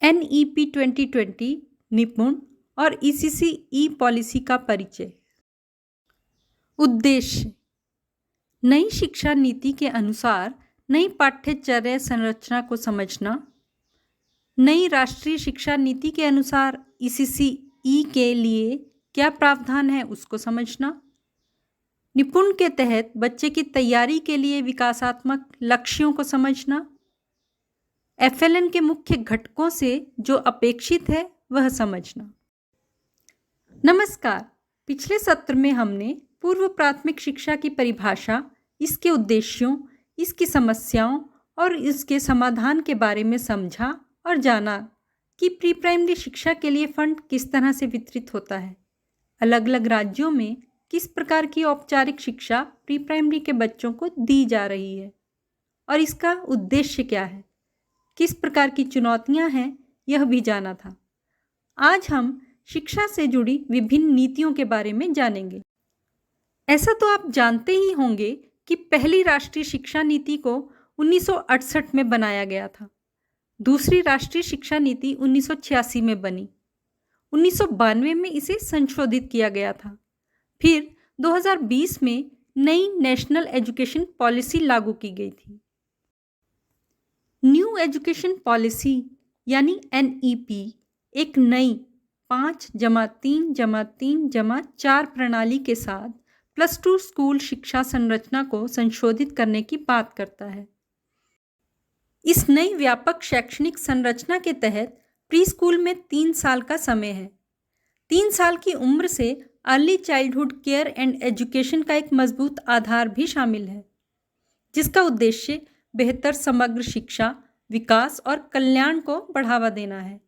NEP 2020 निपुण और ECC ई policy का परिचय। उद्देश्य: नई शिक्षा नीति के अनुसार नई पाठ्यचर्या संरचना को समझना, नई राष्ट्रीय शिक्षा नीति के अनुसार ECC ई के लिए क्या प्रावधान है उसको समझना, निपुण के तहत बच्चे की तैयारी के लिए विकासात्मक लक्ष्यों को समझना, FLN के मुख्य घटकों से जो अपेक्षित है वह समझना। नमस्कार, पिछले सत्र में हमने पूर्व प्राथमिक शिक्षा की परिभाषा, इसके उद्देश्यों, इसकी समस्याओं और इसके समाधान के बारे में समझा और जाना कि प्री प्राइमरी शिक्षा के लिए फंड किस तरह से वितरित होता है, अलग अलग राज्यों में किस प्रकार की औपचारिक शिक्षा प्री प्राइमरी के बच्चों को दी जा रही है और इसका उद्देश्य क्या है, किस प्रकार की चुनौतियां हैं, यह भी जाना था। आज हम शिक्षा से जुड़ी विभिन्न नीतियों के बारे में जानेंगे। ऐसा तो आप जानते ही होंगे कि पहली राष्ट्रीय शिक्षा नीति को 1968 में बनाया गया था। दूसरी राष्ट्रीय शिक्षा नीति 1986 में बनी। 1992 में इसे संशोधित किया गया था। फिर 2020 में नई नेशनल एजुकेशन पॉलिसी लागू की गई थी। न्यू एजुकेशन पॉलिसी यानी NEP एक नई 5+3+3+4 प्रणाली के साथ +2 स्कूल शिक्षा संरचना को संशोधित करने की बात करता है। इस नई व्यापक शैक्षणिक संरचना के तहत प्री स्कूल में 3 साल का समय है। 3 साल की उम्र से early childhood care and education का एक मजबूत आधार भी शामिल है, जिसका उद्देश्य बेहतर समग्र शिक्षा, विकास और कल्याण को बढ़ावा देना है।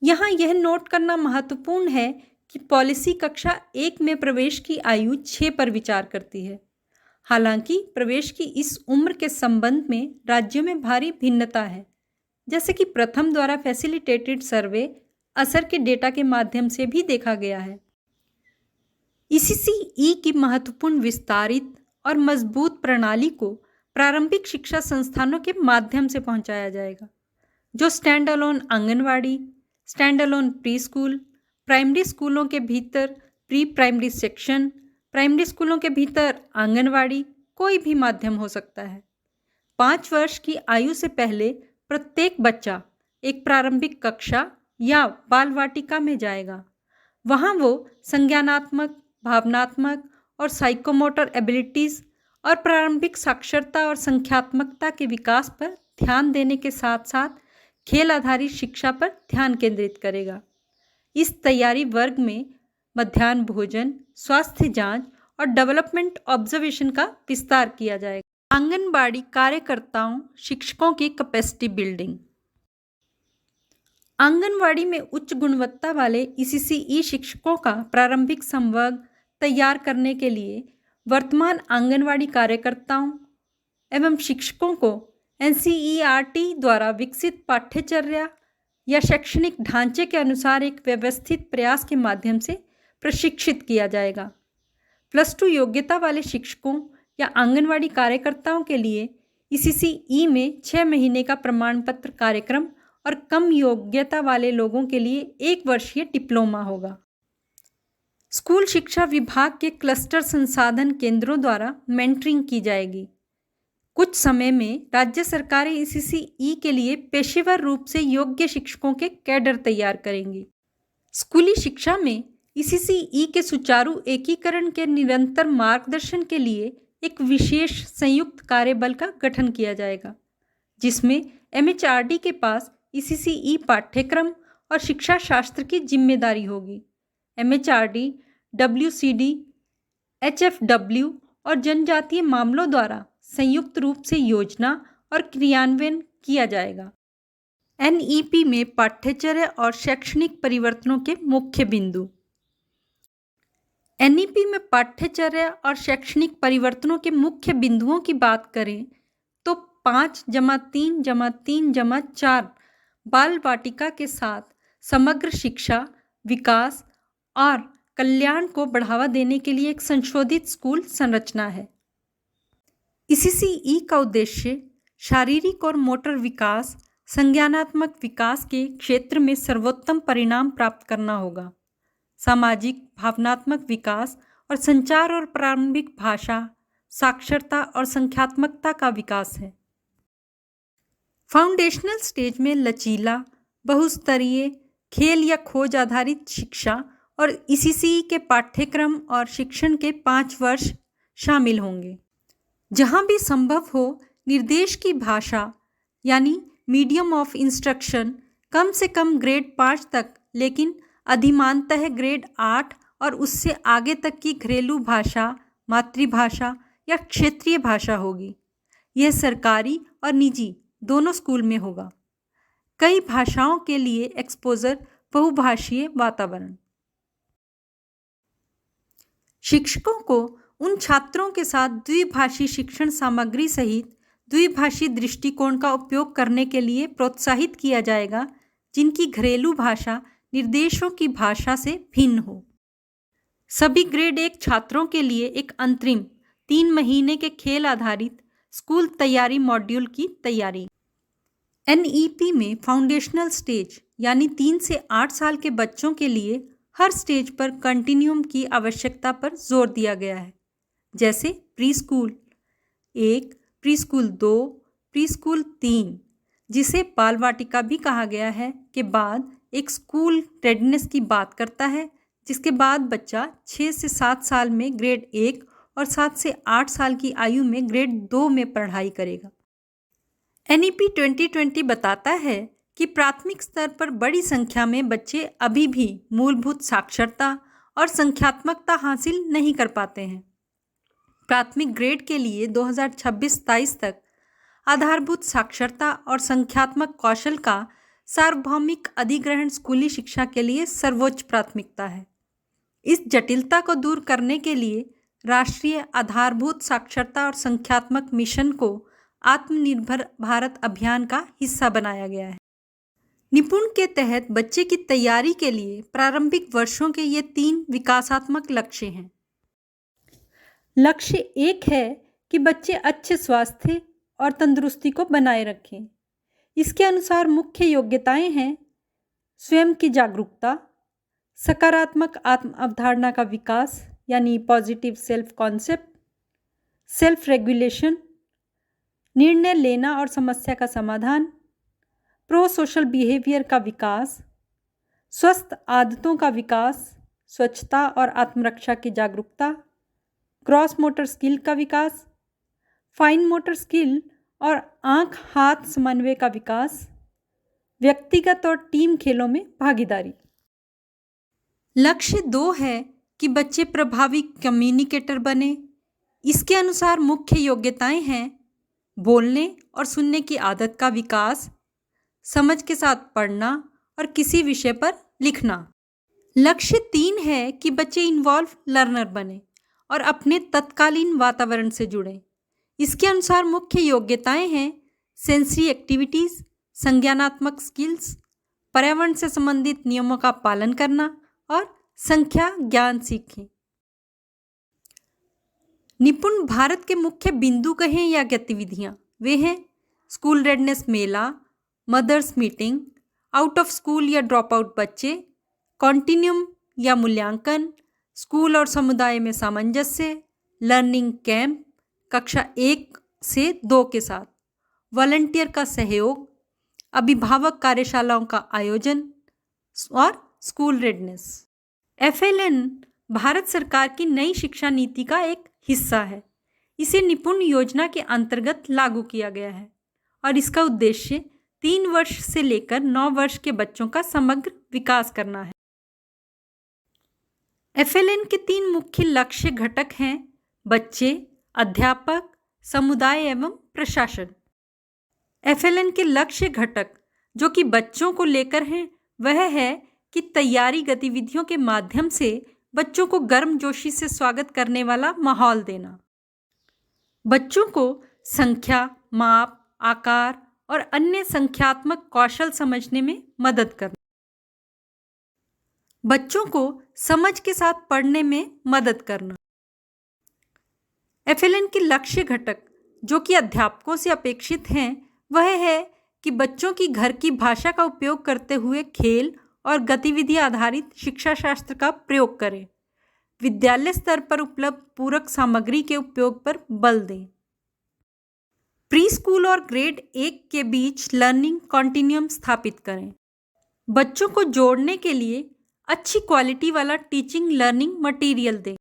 यहाँ यह नोट करना महत्वपूर्ण है कि पॉलिसी कक्षा 1 में प्रवेश की आयु 6 पर विचार करती है। हालांकि प्रवेश की इस उम्र के संबंध में राज्यों में भारी भिन्नता है, जैसे कि प्रथम द्वारा फैसिलिटेटेड सर्वे असर के डेटा के माध्यम से भी देखा गया है। ECC ई की महत्वपूर्ण विस्तारित और मजबूत प्रणाली को प्रारंभिक शिक्षा संस्थानों के माध्यम से पहुंचाया जाएगा, जो stand alone anganwadi, stand alone pre school, primary स्कूलों के भीतर प्री प्राइमरी सेक्शन, प्राइमरी स्कूलों के भीतर आंगनवाड़ी, कोई भी माध्यम हो सकता है। 5 वर्ष की आयु से पहले प्रत्येक बच्चा एक प्रारंभिक कक्षा या बाल वाटिका में जाएगा। वहाँ वो संज्ञानात्मक, भावनात्मक और साइकोमोटर एबिलिटीज़ और प्रारंभिक साक्षरता और संख्यात्मकता के विकास पर ध्यान देने के साथ साथ खेल आधारित शिक्षा पर ध्यान केंद्रित करेगा। इस तैयारी वर्ग में मध्याह्न भोजन, स्वास्थ्य जांच और डेवलपमेंट ऑब्जर्वेशन का विस्तार किया जाएगा। आंगनबाड़ी कार्यकर्ताओं, शिक्षकों की कैपेसिटी बिल्डिंग। आंगनवाड़ी में उच्च गुणवत्ता वाले ECC ई शिक्षकों का प्रारंभिक संवर्ग तैयार करने के लिए वर्तमान आंगनवाड़ी कार्यकर्ताओं एवं शिक्षकों को NCERT द्वारा विकसित पाठ्यचर्या या शैक्षणिक ढांचे के अनुसार एक व्यवस्थित प्रयास के माध्यम से प्रशिक्षित किया जाएगा। +2 योग्यता वाले शिक्षकों या आंगनवाड़ी कार्यकर्ताओं के लिए ECC ई में 6 महीने का प्रमाण पत्र कार्यक्रम और कम योग्यता वाले लोगों के लिए 1 वर्षीय डिप्लोमा होगा। स्कूल शिक्षा विभाग के क्लस्टर संसाधन केंद्रों द्वारा मेंटरिंग की जाएगी। कुछ समय में राज्य सरकारें ECC ई के लिए पेशेवर रूप से योग्य शिक्षकों के कैडर तैयार करेंगी। स्कूली शिक्षा में ECC ई के सुचारू एकीकरण के निरंतर मार्गदर्शन के लिए एक विशेष संयुक्त कार्यबल का गठन किया जाएगा, जिसमें MHRD के पास ECC ई पाठ्यक्रम और शिक्षा शास्त्र की जिम्मेदारी होगी। MHRD, WCD, HFW और जनजातीय मामलों द्वारा संयुक्त रूप से योजना और क्रियान्वयन किया जाएगा। NEP में पाठ्यचर्या और शैक्षणिक परिवर्तनों के मुख्य बिंदु। NEP में पाठ्यचर्या और शैक्षणिक परिवर्तनों के मुख्य बिंदुओं की बात करें तो 5+3+3+4 बाल वाटिका के साथ समग्र शिक्षा, विकास और कल्याण को बढ़ावा देने के लिए एक संशोधित स्कूल संरचना है। ECC ई का उद्देश्य शारीरिक और मोटर विकास, संज्ञानात्मक विकास के क्षेत्र में सर्वोत्तम परिणाम प्राप्त करना होगा। सामाजिक, भावनात्मक विकास और संचार और प्रारंभिक भाषा, साक्षरता और संख्यात्मकता का विकास है। फाउंडेशनल स्टेज में लचीला, बहुस्तरीय, खेल या खोज आधारित शिक्षा और ईसीसी के पाठ्यक्रम और शिक्षण के 5 वर्ष शामिल होंगे। जहाँ भी संभव हो, निर्देश की भाषा यानी मीडियम ऑफ इंस्ट्रक्शन कम से कम ग्रेड 5 तक, लेकिन अधिमानतः ग्रेड 8 और उससे आगे तक की घरेलू भाषा, मातृभाषा या क्षेत्रीय भाषा होगी। यह सरकारी और निजी दोनों स्कूल में होगा। कई भाषाओं के लिए एक्सपोजर, बहुभाषीय वातावरण। शिक्षकों को उन छात्रों के साथ द्विभाषी शिक्षण सामग्री सहित द्विभाषी दृष्टिकोण का उपयोग करने के लिए प्रोत्साहित किया जाएगा जिनकी घरेलू भाषा निर्देशों की भाषा से भिन्न हो। सभी ग्रेड 1 छात्रों के लिए एक अंतरिम 3 महीने के खेल आधारित स्कूल तैयारी मॉड्यूल की तैयारी। एनईपी में फाउंडेशनल स्टेज यानी 3 से 8 साल के बच्चों के लिए हर स्टेज पर कंटिन्यूम की आवश्यकता पर जोर दिया गया है, जैसे pre school 1, pre school 2, pre school 3, जिसे बाल वाटिका भी कहा गया है, के बाद एक स्कूल रेडनेस की बात करता है, जिसके बाद बच्चा 6 से 7 साल में ग्रेड 1 और 7 से 8 साल की आयु में ग्रेड 2 में पढ़ाई करेगा। एनईपी 2020 बताता है कि प्राथमिक स्तर पर बड़ी संख्या में बच्चे अभी भी मूलभूत साक्षरता और संख्यात्मकता हासिल नहीं कर पाते हैं। प्राथमिक ग्रेड के लिए 2026-27 तक आधारभूत साक्षरता और संख्यात्मक कौशल का सार्वभौमिक अधिग्रहण स्कूली शिक्षा के लिए सर्वोच्च प्राथमिकता है। इस जटिलता को दूर करने के लिए राष्ट्रीय आधारभूत साक्षरता और संख्यात्मक मिशन को आत्मनिर्भर भारत अभियान का हिस्सा बनाया गया है। निपुण के तहत बच्चे की तैयारी के लिए प्रारंभिक वर्षों के ये 3 विकासात्मक लक्ष्य हैं। लक्ष्य 1 है कि बच्चे अच्छे स्वास्थ्य और तंदुरुस्ती को बनाए रखें। इसके अनुसार मुख्य योग्यताएं हैं: स्वयं की जागरूकता, सकारात्मक आत्म अवधारणा का विकास यानी positive self concept, self regulation, निर्णय लेना और समस्या का समाधान, प्रो सोशल बिहेवियर का विकास, स्वस्थ आदतों का विकास, स्वच्छता और आत्मरक्षा की जागरूकता, क्रॉस मोटर स्किल का विकास, फाइन मोटर स्किल और आंख हाथ समन्वय का विकास, व्यक्तिगत और टीम खेलों में भागीदारी। लक्ष्य 2 है कि बच्चे प्रभावी कम्युनिकेटर बने। इसके अनुसार मुख्य योग्यताएं हैं: बोलने और सुनने की आदत का विकास, समझ के साथ पढ़ना और किसी विषय पर लिखना। लक्ष्य 3 है कि बच्चे इन्वॉल्व लर्नर बने और अपने तत्कालीन वातावरण से जुड़ें। इसके अनुसार मुख्य योग्यताएं हैं: सेंसरी एक्टिविटीज़, संज्ञानात्मक स्किल्स, पर्यावरण से संबंधित नियमों का पालन करना और संख्या ज्ञान सीखें। निपुण भारत के मुख्य बिंदु कहें या गतिविधियां, वे हैं स्कूल रेडनेस मेला, mothers meeting, out of school या ड्रॉप आउट बच्चे, कॉन्टिन्यूम या मूल्यांकन, स्कूल और समुदाय में सामंजस्य, लर्निंग कैंप, कक्षा 1 से 2 के साथ, वॉलंटियर का सहयोग, अभिभावक कार्यशालाओं का आयोजन और स्कूल रेडनेस। FLN भारत सरकार की नई शिक्षा नीति का एक हिस्सा है। इसे निपुण योजना के अंतर्गत लागू किया गया है और इसका उद्देश्य 3 वर्ष से लेकर 9 वर्ष के बच्चों का समग्र विकास करना है। FLN के 3 मुख्य लक्ष्य घटक हैं: बच्चे, अध्यापक, समुदाय एवं प्रशासन। FLN के लक्ष्य घटक जो कि बच्चों को लेकर हैं, वह है कि तैयारी गतिविधियों के माध्यम से बच्चों को गर्मजोशी से स्वागत करने वाला माहौल देना, बच्चों को संख्या, माप, आकार और अन्य संख्यात्मक कौशल समझने में मदद करना, बच्चों को समझ के साथ पढ़ने में मदद करना। FLN के लक्ष्य घटक जो कि अध्यापकों से अपेक्षित हैं, वह है कि बच्चों की घर की भाषा का उपयोग करते हुए खेल और गतिविधि आधारित शिक्षा शास्त्र का प्रयोग करें। विद्यालय स्तर पर उपलब्ध पूरक सामग्री के उपयोग पर बल दें। प्री स्कूल और ग्रेड 1 के बीच लर्निंग कॉन्टिन्यूम स्थापित करें। बच्चों को जोड़ने के लिए अच्छी क्वालिटी वाला टीचिंग लर्निंग मटेरियल दें।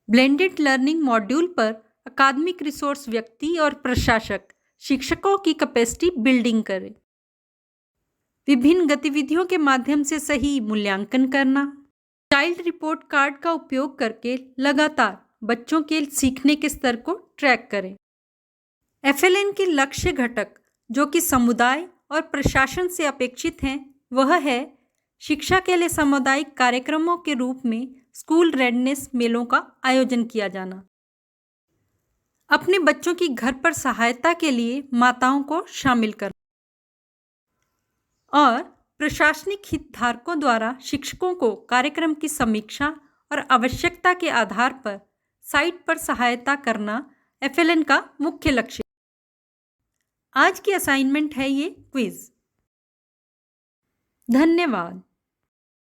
ब्लेंडेड लर्निंग मॉड्यूल पर अकादमिक रिसोर्स व्यक्ति और प्रशासक शिक्षकों की कैपेसिटी बिल्डिंग करें। विभिन्न गतिविधियों के माध्यम से सही मूल्यांकन करना। चाइल्ड रिपोर्ट कार्ड का उपयोग करके लगातार बच्चों के सीखने के स्तर को ट्रैक करें। FLN के लक्ष्य घटक जो कि समुदाय और प्रशासन से अपेक्षित हैं, वह है शिक्षा के लिए सामुदायिक कार्यक्रमों के रूप में स्कूल रेडनेस मेलों का आयोजन किया जाना। अपने बच्चों की घर पर सहायता के लिए माताओं को शामिल करना और प्रशासनिक हितधारकों द्वारा शिक्षकों को कार्यक्रम की समीक्षा और आवश्यकता के आधार पर साइट पर सहायता करना FLN का मुख्य लक्ष्य। आज की असाइनमेंट है ये क्विज। धन्यवाद।